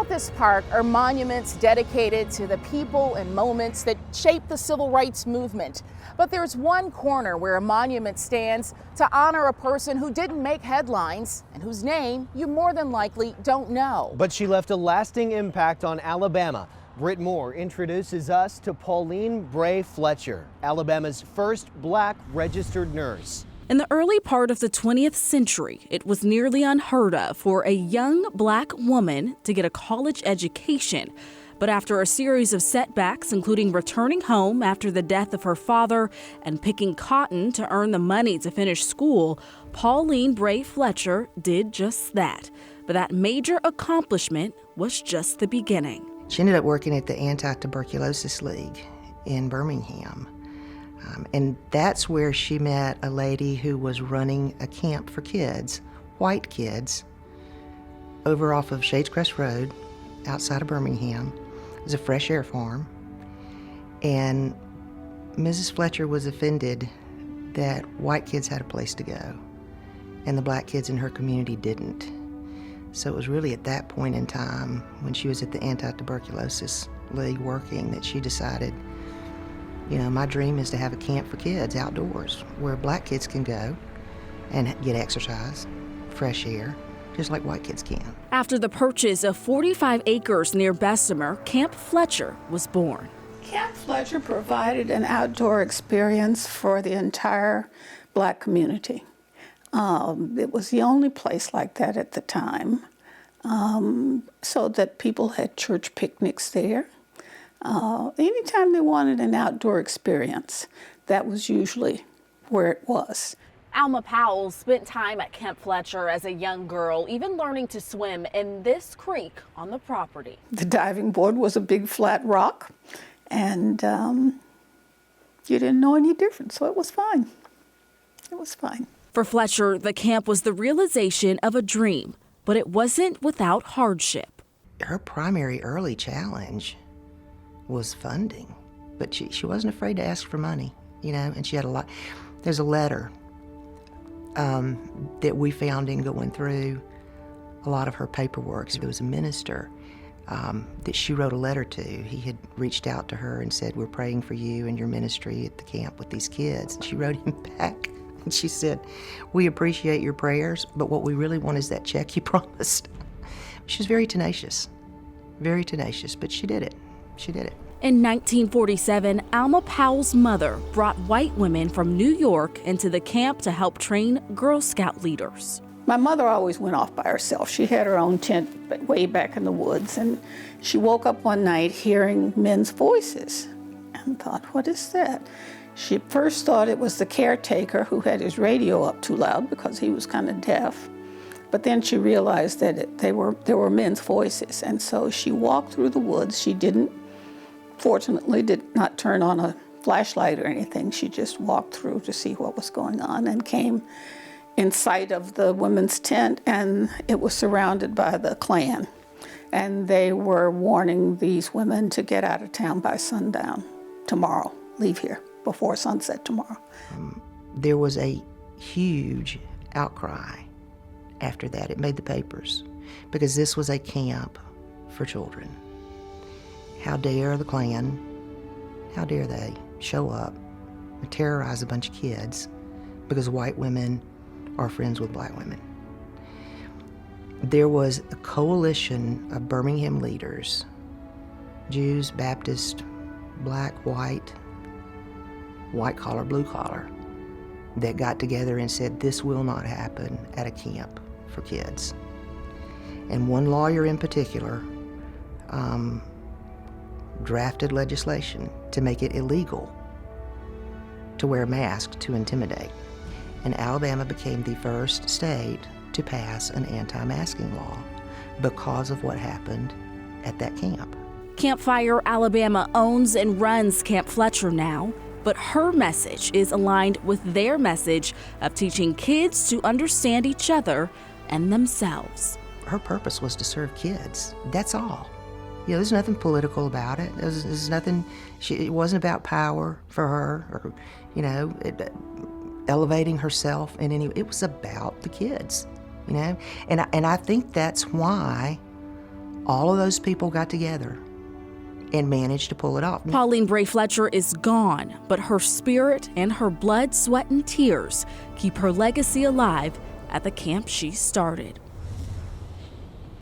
Throughout this park are monuments dedicated to the people and moments that shaped the civil rights movement. But there's one corner where a monument stands to honor a person who didn't make headlines and whose name you more than likely don't know. But she left a lasting impact on Alabama. Britt Moore introduces us to Pauline Bray Fletcher, Alabama's first black registered nurse. In the early part of the 20th century, it was nearly unheard of for a young black woman to get a college education. But after a series of setbacks, including returning home after the death of her father and picking cotton to earn the money to finish school, Pauline Bray Fletcher did just that. But that major accomplishment was just the beginning. She ended up working at the Anti-Tuberculosis League in Birmingham. And that's where she met a lady who was running a camp for kids, white kids, over off of Shades Crest Road outside of Birmingham. It was a fresh air farm. And Mrs. Fletcher was offended that white kids had a place to go and the black kids in her community didn't. So it was really at that point in time when she was at the Anti-Tuberculosis League working that she decided, you know, my dream is to have a camp for kids outdoors where black kids can go and get exercise, fresh air, just like white kids can. After the purchase of 45 acres near Bessemer, Camp Fletcher was born. Camp Fletcher provided an outdoor experience for the entire black community. It was the only place like that at the time, so that people had church picnics there. Anytime they wanted an outdoor experience, that was usually where it was. Alma Powell spent time at Camp Fletcher as a young girl, even learning to swim in this creek on the property. The diving board was a big flat rock, and you didn't know any different, so it was fine. It was fine. For Fletcher, the camp was the realization of a dream, but it wasn't without hardship. Her primary early challenge was funding, but she wasn't afraid to ask for money, you know, and she had a lot. There's a letter that we found in going through a lot of her paperwork. There was a minister that she wrote a letter to. He had reached out to her and said, "We're praying for you and your ministry at the camp with these kids." And she wrote him back. And she said, "We appreciate your prayers, but what we really want is that check you promised." She was very tenacious, but she did it. She did it. In 1947, Alma Powell's mother brought white women from New York into the camp to help train Girl Scout leaders. My mother always went off by herself. She had her own tent way back in the woods, and she woke up one night hearing men's voices and thought, what is that? She first thought it was the caretaker who had his radio up too loud because he was kind of deaf. But then she realized that there were men's voices, and so she walked through the woods. She fortunately did not turn on a flashlight or anything. She just walked through to see what was going on and came in sight of the women's tent, and it was surrounded by the Klan. And they were warning these women to get out of town by sundown tomorrow, leave here before sunset tomorrow. There was a huge outcry after that. It made the papers because this was a camp for children. How dare the Klan, how dare they show up and terrorize a bunch of kids because white women are friends with black women. There was a coalition of Birmingham leaders, Jews, Baptists, black, white collar, blue collar, that got together and said, this will not happen at a camp for kids. And one lawyer in particular drafted legislation to make it illegal to wear masks to intimidate. And Alabama became the first state to pass an anti-masking law because of what happened at that camp. Campfire Alabama owns and runs Camp Fletcher now, but her message is aligned with their message of teaching kids to understand each other and themselves. Her purpose was to serve kids. That's all. You know, there's nothing political about it. There's nothing. It wasn't about power for her, or, you know, elevating herself in any. It was about the kids, you know. And I think that's why all of those people got together and managed to pull it off. Pauline Bray Fletcher is gone, but her spirit and her blood, sweat, and tears keep her legacy alive at the camp she started.